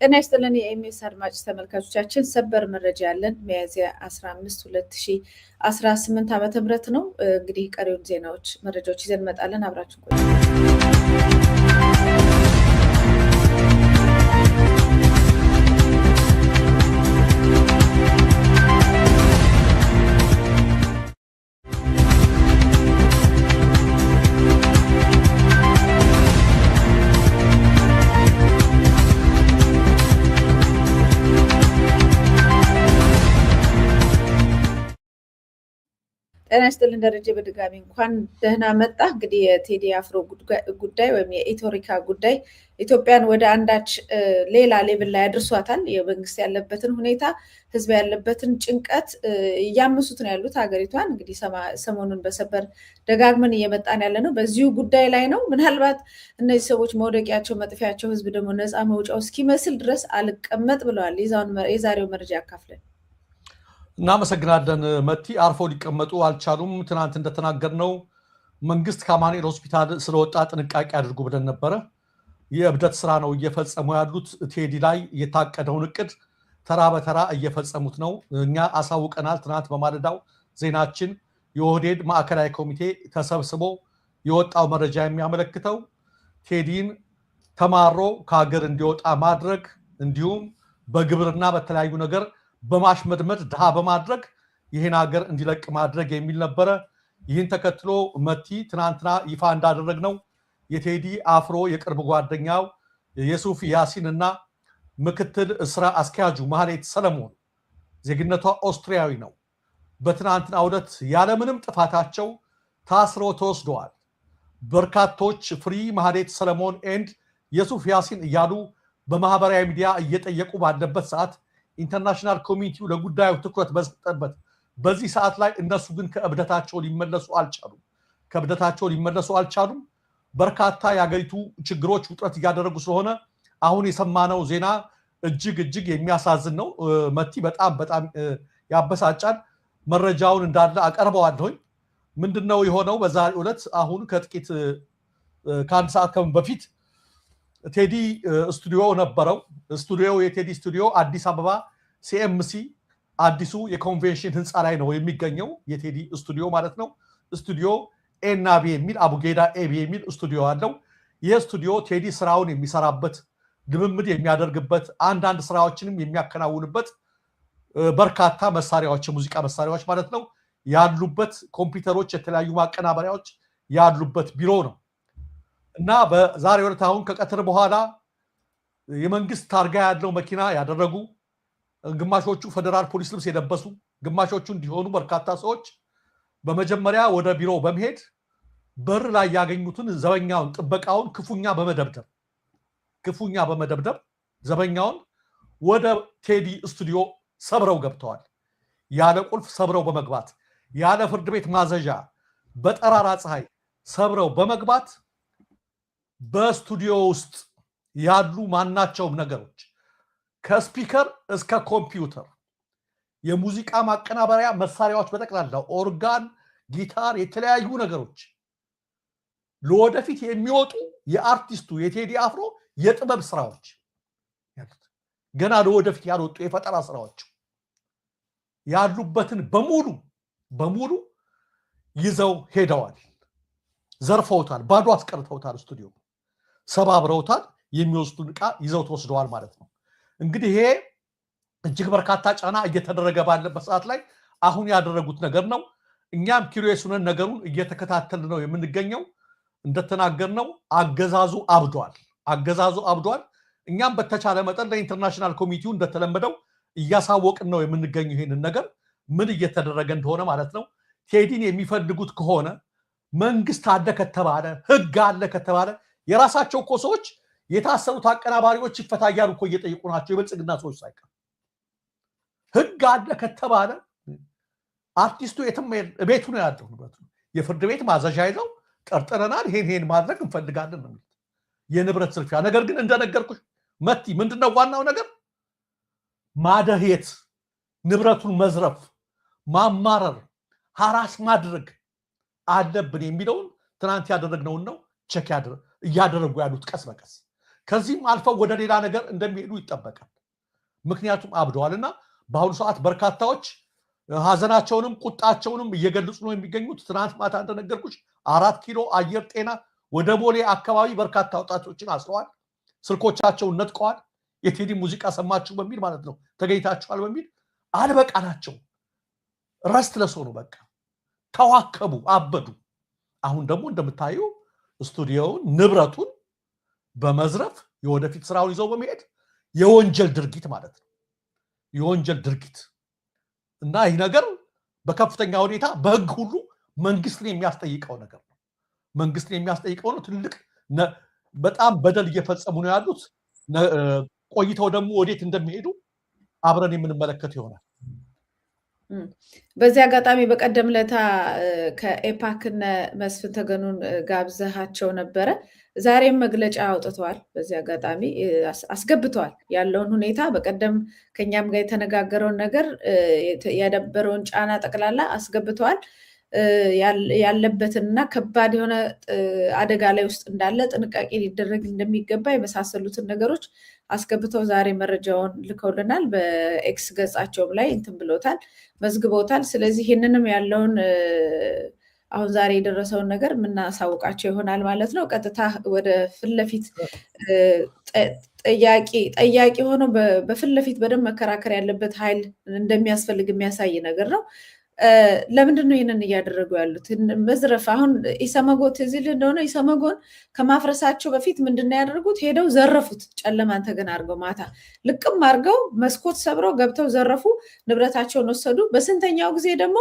ጤና ይስጥልን የኤምኤስ አድማጭ ተመልካቾቻችን ሰበር መረጃ ያለን ሚያዝያ 15 2018 ዓ.ም ነው። እንግዲህ ቀሪውን ዜናዎች መረጃዎች ይዘን እንመጣለን። አብራችሁ ቆዩ። ጤና ይስጥልን ደረጀ፣ በድጋሚ እንኳን ደህና መጣ። እንግዲህ የቴዲ አፍሮ ጉዳይ ወይም የኢትዮሪካ ጉዳይ ኢትዮጵያን ወደ አንዳች ሌላ ሌቭል ላይ አድርሷታል። የመንግስት ያለበትን ሁኔታ፣ ህዝብ ያለበትን ጭንቀት እያመሱት ነው ያሉት ሀገሪቷን። እንግዲህ ሰሞኑን በሰበር ደጋግመን እየመጣን ያለ ነው በዚሁ ጉዳይ ላይ ነው። ምናልባት እነዚህ ሰዎች መውደቂያቸው መጥፊያቸው ህዝብ ደግሞ ነፃ መውጫው እስኪመስል ድረስ አልቀመጥ ብለዋል። የዛሬው መረጃ ያካፍለን። እናመሰግናለን መቲ። አርፎ ሊቀመጡ አልቻሉም። ትናንት እንደተናገርነው መንግስት ከአማኑኤል ሆስፒታል ስለወጣ ጥንቃቄ አድርጉ ብለን ነበረ። የእብደት ስራ ነው እየፈጸሙ ያሉት። ቴዲ ላይ የታቀደውን እቅድ ተራ በተራ እየፈጸሙት ነው። እኛ አሳውቀናል። ትናንት በማለዳው ዜናችን የኦህዴድ ማዕከላዊ ኮሚቴ ተሰብስቦ የወጣው መረጃ የሚያመለክተው ቴዲን ተማሮ ከሀገር እንዲወጣ ማድረግ እንዲሁም በግብርና በተለያዩ ነገር በማሽመድመድ ድሃ በማድረግ ይህን ሀገር እንዲለቅ ማድረግ የሚል ነበረ። ይህን ተከትሎ መቲ ትናንትና ይፋ እንዳደረግነው የቴዲ አፍሮ የቅርብ ጓደኛው የሱፍ ያሲን እና ምክትል ስራ አስኪያጁ ማህሌት ሰለሞን ዜግነቷ ኦስትሪያዊ ነው። በትናንትናው ዕለት ያለምንም ጥፋታቸው ታስረው ተወስደዋል። በርካቶች ፍሪ ማህሌት ሰለሞን ኤንድ የሱፍ ያሲን እያሉ በማህበራዊ ሚዲያ እየጠየቁ ባለበት ሰዓት ኢንተርናሽናል ኮሚኒቲው ለጉዳዩ ትኩረት በሰጠበት በዚህ ሰዓት ላይ እነሱ ግን ከእብደታቸው ሊመለሱ አልቻሉም። በርካታ የሀገሪቱ ችግሮች ውጥረት እያደረጉ ስለሆነ አሁን የሰማነው ዜና እጅግ የሚያሳዝን ነው። መቲ በጣም ያበሳጫል። መረጃውን እንዳለ አቀርበዋለሁኝ። ምንድነው የሆነው? በዛሬው ዕለት አሁን ከጥቂት ከአንድ ሰዓት በፊት ቴዲ ስቱዲዮ ነበረው። የቴዲ ስቱዲዮ አዲስ አበባ ሲኤምሲ አዲሱ የኮንቬንሽን ህንፃ ላይ ነው የሚገኘው። የቴዲ ስቱዲዮ ማለት ነው። ስቱዲዮ ኤና ቢ የሚል አቡጌዳ ኤቢ የሚል ስቱዲዮ አለው። ይህ ስቱዲዮ ቴዲ ስራውን የሚሰራበት፣ ልምምድ የሚያደርግበት፣ አንዳንድ ስራዎችንም የሚያከናውንበት በርካታ መሳሪያዎች፣ የሙዚቃ መሳሪያዎች ማለት ነው ያሉበት፣ ኮምፒውተሮች፣ የተለያዩ ማቀናበሪያዎች ያሉበት ቢሮ ነው እና በዛሬው ዕለት አሁን ከቀትር በኋላ የመንግስት ታርጋ ያለው መኪና ያደረጉ፣ ግማሾቹ ፌደራል ፖሊስ ልብስ የለበሱ፣ ግማሾቹ እንዲሆኑ በርካታ ሰዎች በመጀመሪያ ወደ ቢሮ በመሄድ በር ላይ ያገኙትን ዘበኛውን፣ ጥበቃውን ክፉኛ በመደብደብ ዘበኛውን ወደ ቴዲ ስቱዲዮ ሰብረው ገብተዋል። ያለ ቁልፍ ሰብረው በመግባት ያለ ፍርድ ቤት ማዘዣ በጠራራ ፀሐይ ሰብረው በመግባት በስቱዲዮ ውስጥ ያሉ ማናቸውም ነገሮች ከስፒከር እስከ ኮምፒውተር፣ የሙዚቃ ማቀናበሪያ መሳሪያዎች በጠቅላላ ኦርጋን፣ ጊታር፣ የተለያዩ ነገሮች ለወደፊት የሚወጡ የአርቲስቱ የቴዲ አፍሮ የጥበብ ስራዎች ገና ለወደፊት ያልወጡ የፈጠራ ስራዎች ያሉበትን በሙሉ ይዘው ሄደዋል። ዘርፈውታል። ባዶ አስቀርተውታል። ስቱዲዮ ሰባብረውታል። የሚወስዱን ዕቃ ይዘው ተወስደዋል ማለት ነው። እንግዲህ ይሄ እጅግ በርካታ ጫና እየተደረገ ባለበት ሰዓት ላይ አሁን ያደረጉት ነገር ነው። እኛም ኪሪየስ ሆነን ነገሩን እየተከታተልን ነው የምንገኘው። እንደተናገርነው አገዛዙ አብዷል። እኛም በተቻለ መጠን ለኢንተርናሽናል ኮሚቴው እንደተለመደው እያሳወቅን ነው የምንገኘው ይሄንን ነገር ምን እየተደረገ እንደሆነ ማለት ነው። ቴዲን የሚፈልጉት ከሆነ መንግስት አለ ከተባለ፣ ህግ አለ ከተባለ የራሳቸው እኮ ሰዎች የታሰሩት አቀናባሪዎች ይፈታያሉ እኮ እየጠየቁ ናቸው። የብልጽግና ሰዎች ሳይቀር ህግ አለ ከተባለ አርቲስቱ የትም ቤቱ ነው ያለው፣ ንብረቱ የፍርድ ቤት ማዘዣ ይዘው ጠርጥረናል፣ ይሄን ማድረግ እንፈልጋለን ነው የንብረት ዝርፊያ። ነገር ግን እንደነገርኩሽ መቲ ምንድነው ዋናው ነገር? ማደህየት፣ ንብረቱን መዝረፍ፣ ማማረር፣ ሐራስ ማድረግ አለብን የሚለውን ትናንት ያደረግነውን ነው ቸክ እያደረጉ ያሉት ቀስ በቀስ ከዚህም አልፈው ወደ ሌላ ነገር እንደሚሄዱ ይጠበቃል። ምክንያቱም አብደዋልና በአሁኑ ሰዓት በርካታዎች ሀዘናቸውንም ቁጣቸውንም እየገለጹ ነው የሚገኙት። ትናንት ማታ እንደነገርኩሽ 4 ኪሎ አየር ጤና ወደ ቦሌ አካባቢ በርካታ ወጣቶችን አስረዋል። ስልኮቻቸውን ነጥቀዋል። የቴዲ ሙዚቃ ሰማችሁ በሚል ማለት ነው ተገኝታችኋል በሚል አልበቃናቸው ረስትለስ ሆኑ። በቃ ተዋከቡ፣ አበዱ። አሁን ደግሞ እንደምታዩ ስቱዲዮውን ንብረቱን በመዝረፍ የወደፊት ስራውን ይዘው በመሄድ የወንጀል ድርጊት ማለት ነው የወንጀል ድርጊት እና ይህ ነገር በከፍተኛ ሁኔታ በህግ ሁሉ መንግስትን የሚያስጠይቀው ነገር ነው። መንግስትን የሚያስጠይቀው ነው። ትልቅ በጣም በደል እየፈጸሙ ነው ያሉት። ቆይተው ደግሞ ወዴት እንደሚሄዱ አብረን የምንመለከት ይሆናል። በዚህ አጋጣሚ በቀደም ለታ ከኤፓክነ መስፍን ተገኑን ጋብዘሃቸው ነበረ። ዛሬም መግለጫ አውጥተዋል። በዚህ አጋጣሚ አስገብተዋል ያለውን ሁኔታ በቀደም ከኛም ጋር የተነጋገረውን ነገር ያደበረውን ጫና ጠቅላላ አስገብተዋል። ያለበትንና ከባድ የሆነ አደጋ ላይ ውስጥ እንዳለ ጥንቃቄ ሊደረግ እንደሚገባ የመሳሰሉትን ነገሮች አስገብተው ዛሬ መረጃውን ልከውልናል። በኤክስ ገጻቸውም ላይ እንትን ብሎታል፣ መዝግበውታል። ስለዚህ ይህንንም ያለውን አሁን ዛሬ የደረሰውን ነገር የምናሳውቃቸው ይሆናል ማለት ነው። ቀጥታ ወደ ፊት ለፊት ጠያቂ ሆኖ በፊት ለፊት በደንብ መከራከር ያለበት ኃይል እንደሚያስፈልግ የሚያሳይ ነገር ነው። ለምንድን ነው ይህንን እያደረጉ ያሉት? መዝረፍ። አሁን ኢሰመጎ ትዝ ይልህ እንደሆነ ኢሰመጎን ከማፍረሳቸው በፊት ምንድን ነው ያደርጉት? ሄደው ዘረፉት። ጨለማን ተገን አድርገው ማታ ልቅም አድርገው መስኮት ሰብረው ገብተው ዘረፉ፣ ንብረታቸውን ወሰዱ። በስንተኛው ጊዜ ደግሞ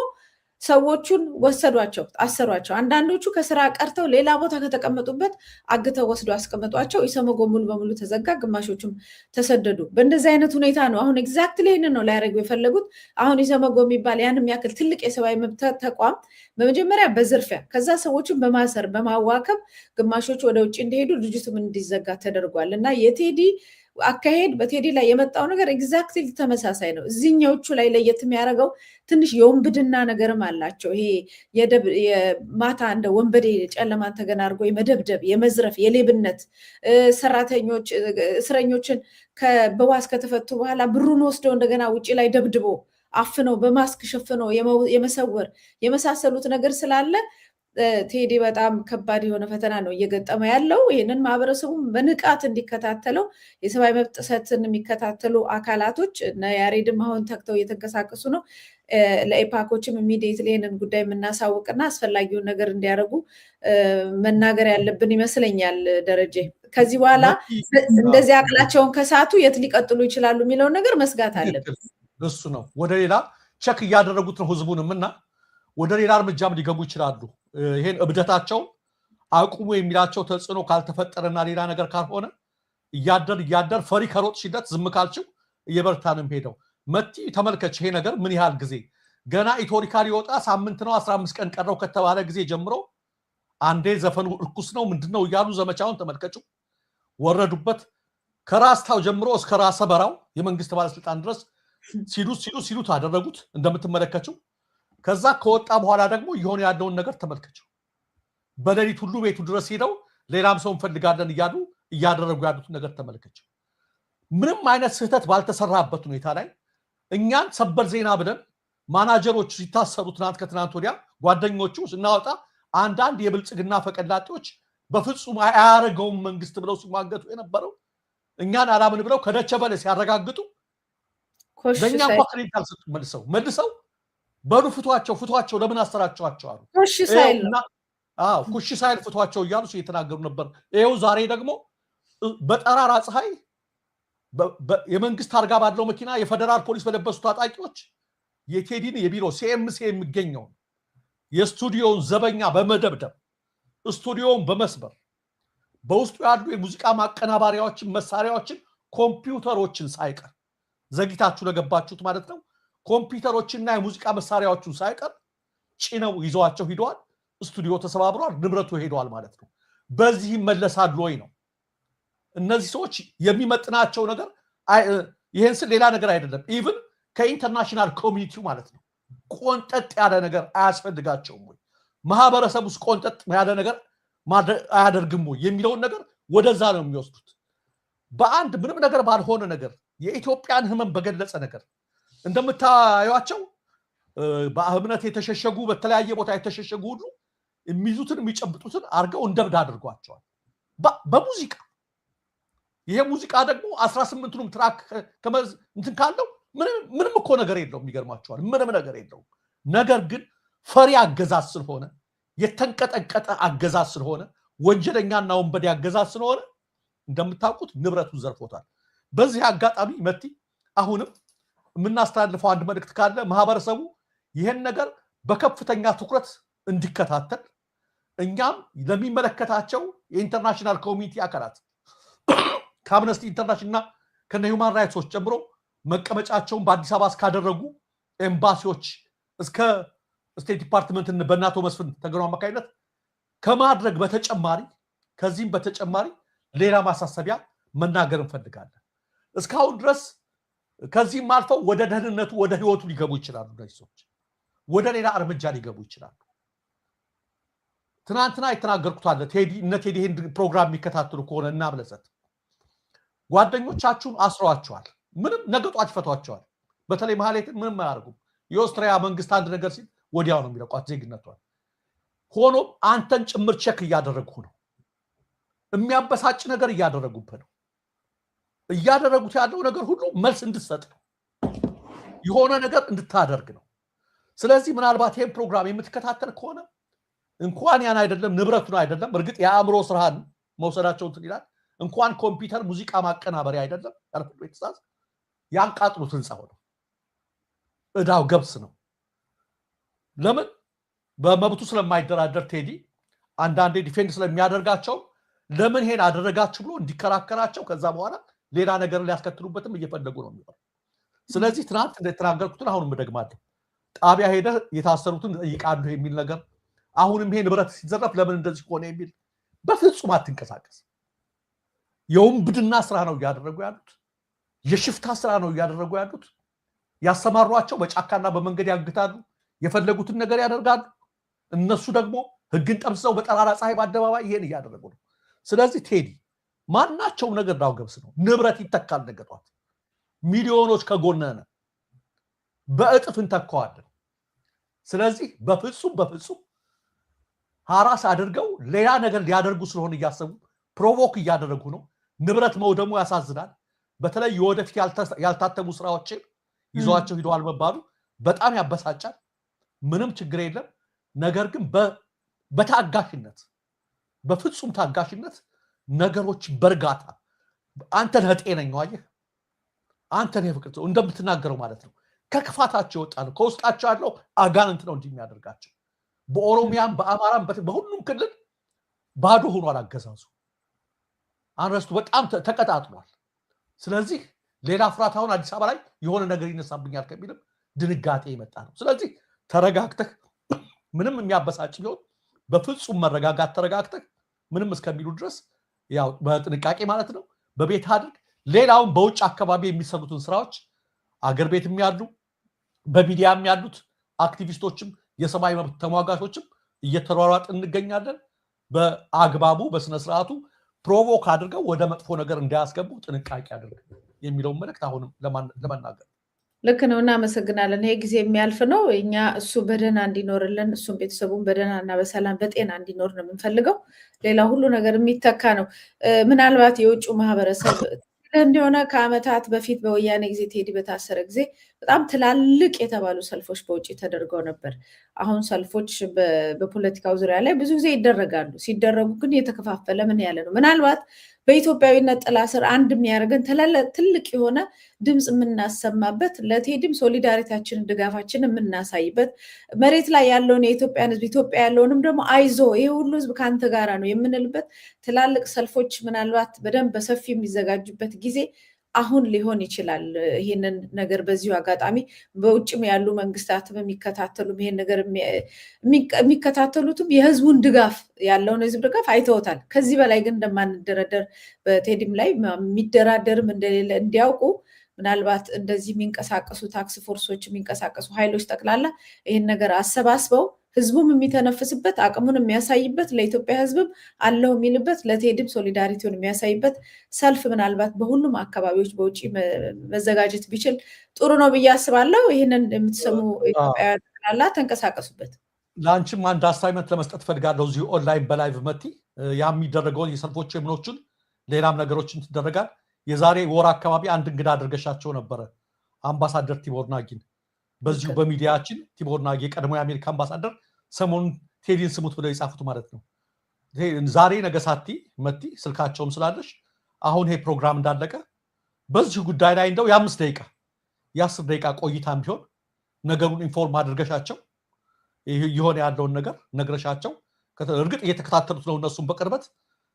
ሰዎቹን ወሰዷቸው፣ አሰሯቸው። አንዳንዶቹ ከስራ ቀርተው ሌላ ቦታ ከተቀመጡበት አግተው ወስዶ አስቀመጧቸው። ኢሰመጎ ሙሉ በሙሉ ተዘጋ፣ ግማሾቹም ተሰደዱ። በእንደዚህ አይነት ሁኔታ ነው አሁን ኤግዛክትሊ ይህንን ነው ሊያደርጉ የፈለጉት። አሁን ኢሰመጎ የሚባል ያንም ያክል ትልቅ የሰብአዊ መብት ተቋም በመጀመሪያ በዝርፊያ ከዛ ሰዎችን በማሰር በማዋከብ ግማሾቹ ወደ ውጭ እንዲሄዱ ድርጅቱም እንዲዘጋ ተደርጓል። እና የቴዲ አካሄድ በቴዲ ላይ የመጣው ነገር ኤግዛክትሊ ተመሳሳይ ነው። እዚህኛዎቹ ላይ ለየት የሚያደርገው ትንሽ የወንብድና ነገርም አላቸው። ይሄ የማታ እንደ ወንበዴ ጨለማን ተገን አድርጎ የመደብደብ፣ የመዝረፍ፣ የሌብነት ሰራተኞች እስረኞችን በዋስ ከተፈቱ በኋላ ብሩን ወስደው እንደገና ውጭ ላይ ደብድቦ አፍነው በማስክ ሸፍነው የመሰወር የመሳሰሉት ነገር ስላለ ቴዲ በጣም ከባድ የሆነ ፈተና ነው እየገጠመ ያለው። ይህንን ማህበረሰቡም በንቃት እንዲከታተለው የሰብአዊ መብት ጥሰትን የሚከታተሉ አካላቶች እነ ያሬድም አሁን ተግተው እየተንቀሳቀሱ ነው። ለኤፓኮችም ኢሚዲየትሊ ይህንን ጉዳይ የምናሳውቅና አስፈላጊውን ነገር እንዲያደርጉ መናገር ያለብን ይመስለኛል። ደረጀ ከዚህ በኋላ እንደዚህ አቅላቸውን ከሳቱ የት ሊቀጥሉ ይችላሉ የሚለውን ነገር መስጋት አለብን። እሱ ነው። ወደ ሌላ ቸክ እያደረጉት ነው ህዝቡንም እና ወደ ሌላ እርምጃም ሊገቡ ይችላሉ። ይሄን እብደታቸው አቁሙ የሚላቸው ተጽዕኖ ካልተፈጠረና ሌላ ነገር ካልሆነ እያደር ፈሪ ከሮጥ ሽደት ዝም ካልችው እየበረታ ነው ሄደው። መቲ ተመልከች፣ ይሄ ነገር ምን ያህል ጊዜ ገና ኢትዮሪካ ሊወጣ ሳምንት ነው 15 ቀን ቀረው ከተባለ ጊዜ ጀምሮ አንዴ ዘፈኑ እርኩስ ነው ምንድነው እያሉ ዘመቻውን ተመልከቹ። ወረዱበት። ከራስታው ጀምሮ እስከ ራሰ በራው የመንግስት ባለስልጣን ድረስ ሲሉት አደረጉት እንደምትመለከቱ። ከዛ ከወጣ በኋላ ደግሞ የሆነ ያለውን ነገር ተመልከቸው። በሌሊት ሁሉ ቤቱ ድረስ ሄደው ሌላም ሰው እንፈልጋለን እያሉ እያደረጉ ያሉት ነገር ተመልከቸው። ምንም አይነት ስህተት ባልተሰራበት ሁኔታ ላይ እኛን ሰበር ዜና ብለን ማናጀሮቹ ሲታሰሩ ትናንት ከትናንት ወዲያ ጓደኞቹ ስናወጣ አንዳንድ የብልጽግና ፈቀላጤዎች በፍጹም አያረገውም መንግስት ብለው ሲሟገቱ የነበረው እኛን አላምን ብለው ከደቸ በለ ሲያረጋግጡ ለእኛ እንኳ ክሬዲት አልሰጡም። መልሰው በሉ ፍቷቸው ለምን አሰራቸዋቸው አሉ። ኩሽ ሳይል ፍቷቸው እያሉ እየተናገሩ ነበር። ይኸው ዛሬ ደግሞ በጠራራ ፀሐይ የመንግስት አርጋ ባለው መኪና የፌደራል ፖሊስ በለበሱ ታጣቂዎች የቴዲን የቢሮ ሲኤምሲ የሚገኘውን የስቱዲዮውን ዘበኛ በመደብደብ ስቱዲዮውን በመስበር በውስጡ ያሉ የሙዚቃ ማቀናባሪያዎችን መሳሪያዎችን ኮምፒውተሮችን ሳይቀር ዘግይታችሁ ለገባችሁት ማለት ነው ኮምፒውተሮችና የሙዚቃ መሳሪያዎችን ሳይቀር ጭነው ይዘዋቸው ሂደዋል። ስቱዲዮ ተሰባብሯል፣ ንብረቱ ሄደዋል ማለት ነው። በዚህ ይመለሳሉ ወይ ነው? እነዚህ ሰዎች የሚመጥናቸው ነገር ይሄን ስል ሌላ ነገር አይደለም። ኢቭን ከኢንተርናሽናል ኮሚኒቲው ማለት ነው ቆንጠጥ ያለ ነገር አያስፈልጋቸውም ወይ? ማህበረሰብ ውስጥ ቆንጠጥ ያለ ነገር አያደርግም ወይ የሚለውን ነገር ወደዛ ነው የሚወስዱት። በአንድ ምንም ነገር ባልሆነ ነገር የኢትዮጵያን ህመም በገለጸ ነገር እንደምታዩዋቸው በእምነት የተሸሸጉ በተለያየ ቦታ የተሸሸጉ ሁሉ የሚይዙትን የሚጨብጡትን አርገው እንደብድ አድርጓቸዋል በሙዚቃ። ይሄ ሙዚቃ ደግሞ 18ቱንም ትራክ እንትን ካለው ምንም እኮ ነገር የለው የሚገርማቸዋል ምንም ነገር የለው። ነገር ግን ፈሪ አገዛዝ ስለሆነ የተንቀጠቀጠ አገዛዝ ስለሆነ ወንጀለኛና ወንበዴ አገዛዝ ስለሆነ እንደምታውቁት ንብረቱን ዘርፎታል። በዚህ አጋጣሚ መቲ አሁንም የምናስተላልፈው አንድ መልእክት ካለ ማህበረሰቡ ይሄን ነገር በከፍተኛ ትኩረት እንዲከታተል እኛም ለሚመለከታቸው የኢንተርናሽናል ኮሚኒቲ አካላት ከአምነስቲ ኢንተርናሽናል ከነ ሂውማን ራይትስ ጨምሮ መቀመጫቸውን በአዲስ አበባ እስካደረጉ ኤምባሲዎች እስከ ስቴት ዲፓርትመንት በእናቶ መስፍን ተገኑ አማካይነት ከማድረግ በተጨማሪ ከዚህም በተጨማሪ ሌላ ማሳሰቢያ መናገር እንፈልጋለን። እስካሁን ድረስ ከዚህም አልፈው ወደ ደህንነቱ ወደ ህይወቱ ሊገቡ ይችላሉ። እነዚህ ሰዎች ወደ ሌላ እርምጃ ሊገቡ ይችላሉ። ትናንትና የተናገርኩት አለ ቴዲ ይህን ፕሮግራም የሚከታተሉ ከሆነ እና ብለሰት ጓደኞቻችሁን አስረዋቸዋል። ምንም ነገጧት ይፈቷቸዋል። በተለይ ማህሌትን ምንም አያደርጉም። የኦስትሪያ መንግስት አንድ ነገር ሲል ወዲያው ነው የሚለቋት ዜግነቷን። ሆኖም አንተን ጭምር ቼክ እያደረጉ ነው። የሚያበሳጭ ነገር እያደረጉብህ ነው። እያደረጉት ያለው ነገር ሁሉ መልስ እንድትሰጥ ነው። የሆነ ነገር እንድታደርግ ነው። ስለዚህ ምናልባት ይሄን ፕሮግራም የምትከታተል ከሆነ እንኳን ያን አይደለም ንብረቱን አይደለም እርግጥ የአእምሮ ስራህን መውሰዳቸው እንትን ይላል። እንኳን ኮምፒውተር ሙዚቃ ማቀናበሪያ አይደለም ያልኩት ቤተሰብ ያንቃጥሉት ህንጻው ነው። እዳው ገብስ ነው። ለምን በመብቱ ስለማይደራደር ቴዲ አንዳንዴ ዲፌንድ ስለሚያደርጋቸው ለምን ይሄን አደረጋችሁ ብሎ እንዲከራከራቸው ከዛ በኋላ ሌላ ነገር ሊያስከትሉበትም እየፈለጉ ነው የሚሆነው። ስለዚህ ትናንት እንደተናገርኩትን አሁንም ደግማለሁ። ጣቢያ ሄደ የታሰሩትን ይቃሉ የሚል ነገር አሁንም ይሄ ንብረት ሲዘረፍ ለምን እንደዚህ ሆነ የሚል በፍጹም አትንቀሳቀስ። የወንብድና ስራ ነው እያደረጉ ያሉት። የሽፍታ ስራ ነው እያደረጉ ያሉት። ያሰማሯቸው በጫካና በመንገድ ያግታሉ፣ የፈለጉትን ነገር ያደርጋሉ። እነሱ ደግሞ ህግን ጠምስሰው በጠራራ ፀሐይ በአደባባይ ይሄን እያደረጉ ነው። ስለዚህ ቴዲ ማናቸውም ነገር ዳው ገብስ ነው። ንብረት ይተካል። ነገጧት ሚሊዮኖች ከጎነነ በእጥፍ እንተካዋለን። ስለዚህ በፍጹም ሐራስ አድርገው ሌላ ነገር ሊያደርጉ ስለሆነ እያሰቡ ፕሮቮክ እያደረጉ ነው። ንብረት መውደሙ ያሳዝናል። በተለይ የወደፊት ያልታተሙ ስራዎችን ይዟቸው ሂደዋል መባሉ በጣም ያበሳጫል። ምንም ችግር የለም። ነገር ግን በታጋሽነት በፍጹም ታጋሽነት ነገሮች በርጋታ አንተ ለጤነኛው አየህ አንተ ነው ፍቅር እንደምትናገረው ማለት ነው። ከክፋታቸው ይወጣሉ። ከውስጣቸው ያለው አጋንንት ነው እንደሚያደርጋቸው። በኦሮሚያም በአማራም በሁሉም ክልል ባዶ ሆኗል አገዛዙ። አንረስቱ በጣም ተቀጣጥሏል። ስለዚህ ሌላ ፍርሃት አሁን አዲስ አበባ ላይ የሆነ ነገር ይነሳብኛል ከሚልም ድንጋጤ ይመጣ ነው። ስለዚህ ተረጋግተህ ምንም የሚያበሳጭ ቢሆን በፍጹም መረጋጋት ተረጋግተህ ምንም እስከሚሉ ድረስ ያው በጥንቃቄ ማለት ነው በቤት አድርግ። ሌላውን በውጭ አካባቢ የሚሰሩትን ስራዎች አገር ቤትም ያሉ በሚዲያም ያሉት አክቲቪስቶችም የሰማይ መብት ተሟጋቾችም እየተሯሯጥ እንገኛለን። በአግባቡ በስነ ስርዓቱ ፕሮቮክ አድርገው ወደ መጥፎ ነገር እንዳያስገቡ ጥንቃቄ አድርግ የሚለውን መልእክት አሁንም ለመናገር ልክ ነው። እናመሰግናለን። ይሄ ጊዜ የሚያልፍ ነው። እኛ እሱ በደህና እንዲኖርልን እሱም ቤተሰቡን በደህናና በሰላም በጤና እንዲኖር ነው የምንፈልገው። ሌላ ሁሉ ነገር የሚተካ ነው። ምናልባት የውጭ ማህበረሰብ እንደሆነ ከዓመታት በፊት በወያኔ ጊዜ ቴዲ በታሰረ ጊዜ በጣም ትላልቅ የተባሉ ሰልፎች በውጭ ተደርገው ነበር። አሁን ሰልፎች በፖለቲካው ዙሪያ ላይ ብዙ ጊዜ ይደረጋሉ። ሲደረጉ ግን የተከፋፈለ ምን ያለ ነው። ምናልባት በኢትዮጵያዊነት ጥላ ስር አንድ የሚያደርገን ትልቅ የሆነ ድምፅ የምናሰማበት ለቴዲም ሶሊዳሪታችንን ድጋፋችንን የምናሳይበት መሬት ላይ ያለውን የኢትዮጵያን ሕዝብ ኢትዮጵያ ያለውንም ደግሞ አይዞ ይሄ ሁሉ ሕዝብ ከአንተ ጋራ ነው የምንልበት ትላልቅ ሰልፎች ምናልባት በደንብ በሰፊ የሚዘጋጁበት ጊዜ አሁን ሊሆን ይችላል። ይህንን ነገር በዚሁ አጋጣሚ በውጭም ያሉ መንግስታትም የሚከታተሉም ይሄን ነገር የሚከታተሉትም የህዝቡን ድጋፍ ያለውን ህዝብ ድጋፍ አይተውታል። ከዚህ በላይ ግን እንደማንደረደር በቴዲም ላይ የሚደራደርም እንደሌለ እንዲያውቁ ምናልባት እንደዚህ የሚንቀሳቀሱ ታክስ ፎርሶች የሚንቀሳቀሱ ኃይሎች ጠቅላላ ይህን ነገር አሰባስበው ህዝቡም የሚተነፍስበት አቅሙን የሚያሳይበት ለኢትዮጵያ ህዝብም አለው የሚልበት ለቴዲም ሶሊዳሪቲውን የሚያሳይበት ሰልፍ ምናልባት በሁሉም አካባቢዎች በውጪ መዘጋጀት ቢችል ጥሩ ነው ብዬ አስባለሁ። ይህንን የምትሰሙ ኢትዮጵያውያን ጠቅላላ ተንቀሳቀሱበት። ለአንቺም አንድ አሳይመንት ለመስጠት ፈልጋለሁ። እዚሁ ኦንላይን በላይቭ መቲ ያ የሚደረገውን የሰልፎች የምኖችን ሌላም ነገሮችን ትደረጋል። የዛሬ ወር አካባቢ አንድ እንግዳ አድርገሻቸው ነበረ አምባሳደር ቲቦር ናጊን በዚሁ በሚዲያችን ቲቦር ናጊ የቀድሞ የአሜሪካ አምባሳደር ሰሞኑን ቴዲን ስሙት ብለው የጻፉት ማለት ነው። ዛሬ ነገ ሳቲ መቲ ስልካቸውም ስላለሽ አሁን ይሄ ፕሮግራም እንዳለቀ በዚሁ ጉዳይ ላይ እንደው የ10 ደቂቃ ቆይታም ቢሆን ነገሩን ኢንፎርም አድርገሻቸው ይሆን ያለውን ነገር ነግረሻቸው እርግጥ እየተከታተሉት ነው እነሱም በቅርበት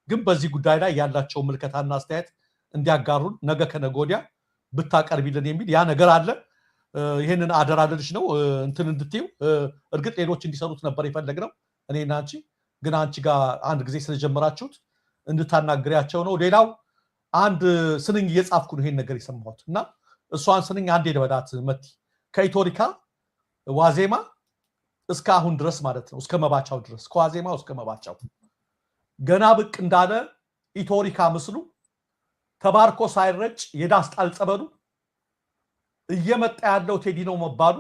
ግን በዚህ ጉዳይ ላይ ያላቸው ምልከታና አስተያየት እንዲያጋሩን ነገ ከነገ ወዲያ ብታቀርቢልን የሚል ያ ነገር አለ። ይሄንን አደራ ልልሽ ነው እንትን እንድትዩ። እርግጥ ሌሎች እንዲሰሩት ነበር የፈለግነው እኔና አንቺ ግን አንቺ ጋር አንድ ጊዜ ስለጀመራችሁት እንድታናግሪያቸው ነው። ሌላው አንድ ስንኝ እየጻፍኩ ነው ይሄን ነገር የሰማሁት እና እሷን ስንኝ አንዴ ልበላት መቲ ከኢቶሪካ ዋዜማ እስከ አሁን ድረስ ማለት ነው እስከ መባቻው ድረስ ከዋዜማው እስከ መባቻው ገና ብቅ እንዳለ ኢቶሪካ ምስሉ ተባርኮ ሳይረጭ የዳስጣል ጸበሉ እየመጣ ያለው ቴዲ ነው መባሉ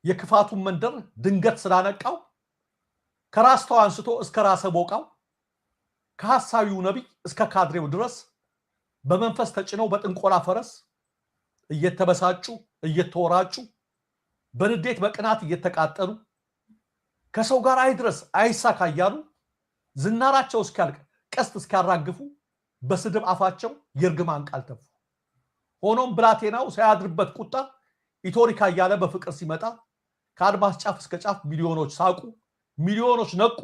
የክፋቱን መንደር ድንገት ስላነቃው ከራስተው አንስቶ እስከ ራሰ ቦቃው ከሐሳዊው ነብይ እስከ ካድሬው ድረስ በመንፈስ ተጭነው በጥንቆላ ፈረስ እየተበሳጩ እየተወራጩ በንዴት በቅናት እየተቃጠሉ ከሰው ጋር አይድረስ አይሳካ እያሉ ዝናራቸው እስኪያልቅ ቀስት እስኪያራግፉ በስድብ አፋቸው የርግማን ቃል ተፉ። ሆኖም ብላቴናው ሳያድርበት ቁጣ ኢቶሪካ እያለ በፍቅር ሲመጣ ከአድማስ ጫፍ እስከ ጫፍ ሚሊዮኖች ሳቁ፣ ሚሊዮኖች ነቁ፣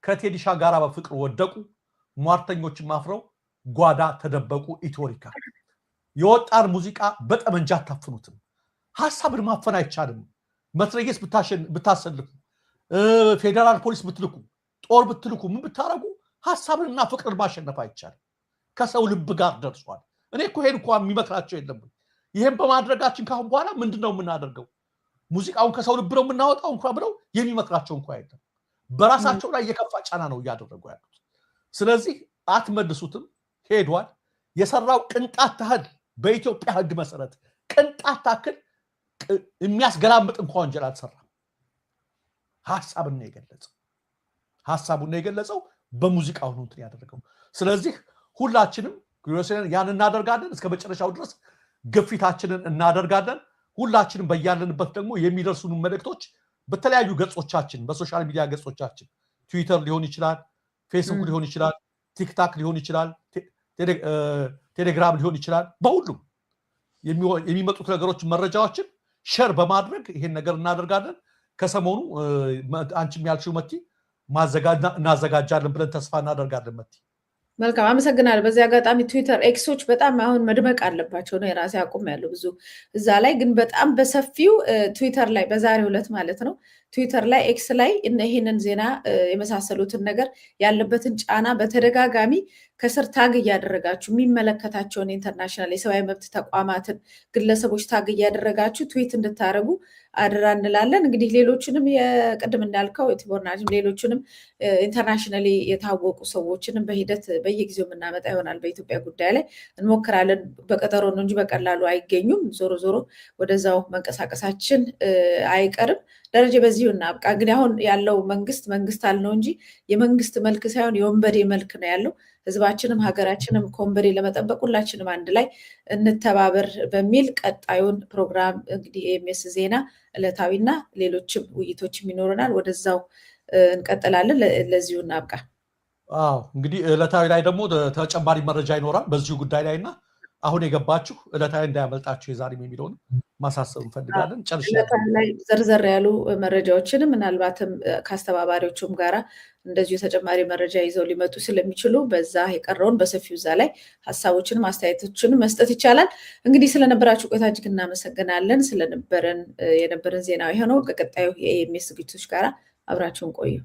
ከቴዲሻ ጋር በፍቅር ወደቁ፣ ሟርተኞችን ማፍረው ጓዳ ተደበቁ። ኢቶሪካ የወጣን ሙዚቃ በጠመንጃ አታፍኑትም። ሐሳብን ማፈን አይቻልም። መትረየስ ብታሰልፉ ፌደራል ፖሊስ ብትልኩ ጦር ብትልኩ ምን ብታረጉ ሐሳብንና ፍቅርን ማሸነፍ አይቻልም። ከሰው ልብ ጋር ደርሷል። እኔ እኮ ሄድ እንኳን የሚመክራቸው የለም። ይሄን በማድረጋችን ካሁን በኋላ ምንድነው የምናደርገው? ሙዚቃውን ከሰው ልብ ነው የምናወጣው እንኳን ብለው የሚመክራቸው እንኳን የለም። በራሳቸው ላይ የከፋ ጫና ነው እያደረጉ ያሉት። ስለዚህ አትመልሱትም። ሄዷል። የሰራው ቅንጣት ታህል በኢትዮጵያ ሕግ መሰረት ቅንጣት ታክል የሚያስገላምጥ እንኳን ወንጀል አልሰራም። ሐሳቡን ነው የገለጸው በሙዚቃው ነው እንትን ያደረገው። ስለዚህ ሁላችንም ያን እናደርጋለን። እስከ መጨረሻው ድረስ ግፊታችንን እናደርጋለን። ሁላችንም በያለንበት ደግሞ የሚደርሱን መልእክቶች በተለያዩ ገጾቻችን በሶሻል ሚዲያ ገጾቻችን ትዊተር ሊሆን ይችላል፣ ፌስቡክ ሊሆን ይችላል፣ ቲክታክ ሊሆን ይችላል፣ ቴሌግራም ሊሆን ይችላል። በሁሉም የሚመጡት ነገሮች መረጃዎችን ሼር በማድረግ ይሄን ነገር እናደርጋለን። ከሰሞኑ አንቺም ያልሽው መቲ እናዘጋጃለን ብለን ተስፋ እናደርጋለን። መቲ መልካም አመሰግናለሁ። በዚህ አጋጣሚ ትዊተር ኤክሶች በጣም አሁን መድመቅ አለባቸው ነው የራሴ አቁም ያለው ብዙ እዛ ላይ ግን በጣም በሰፊው ትዊተር ላይ በዛሬው ዕለት ማለት ነው ትዊተር ላይ ኤክስ ላይ ይሄንን ዜና የመሳሰሉትን ነገር ያለበትን ጫና በተደጋጋሚ ከስር ታግ እያደረጋችሁ የሚመለከታቸውን ኢንተርናሽናል የሰብአዊ መብት ተቋማትን ግለሰቦች ታግ እያደረጋችሁ ትዊት እንድታደርጉ አድራ እንላለን። እንግዲህ ሌሎችንም የቅድም እንዳልከው ቲቦር ናጊም ሌሎችንም ኢንተርናሽናሊ የታወቁ ሰዎችንም በሂደት በየጊዜው የምናመጣ ይሆናል። በኢትዮጵያ ጉዳይ ላይ እንሞክራለን። በቀጠሮ ነው እንጂ በቀላሉ አይገኙም። ዞሮ ዞሮ ወደዛው መንቀሳቀሳችን አይቀርም። ደረጀ በዚሁ እናብቃ። እንግዲህ አሁን ያለው መንግስት አልነው እንጂ የመንግስት መልክ ሳይሆን የወንበዴ መልክ ነው ያለው። ህዝባችንም ሀገራችንም ከወንበዴ ለመጠበቅ ሁላችንም አንድ ላይ እንተባበር በሚል ቀጣዩን ፕሮግራም እንግዲህ ኤምኤስ ዜና ዕለታዊና ሌሎችም ውይይቶችም ይኖረናል። ወደዛው እንቀጥላለን። ለዚሁ እናብቃ። እንግዲህ ዕለታዊ ላይ ደግሞ ተጨማሪ መረጃ ይኖራል በዚሁ ጉዳይ ላይና አሁን የገባችሁ ዕለታዊ እንዳያመልጣችሁ የዛሬም የሚለውን ማሳሰብ እንፈልጋለን። ላይ ዘርዘር ያሉ መረጃዎችንም ምናልባትም ከአስተባባሪዎቹም ጋራ እንደዚሁ ተጨማሪ መረጃ ይዘው ሊመጡ ስለሚችሉ በዛ የቀረውን በሰፊው እዛ ላይ ሀሳቦችንም አስተያየቶችንም መስጠት ይቻላል። እንግዲህ ስለነበራችሁ ቆይታ እጅግ እናመሰግናለን። የነበረን ዜና የሆነው ከቀጣዩ የኤምኤስ ዝግጅቶች ጋር አብራችሁን ቆዩ።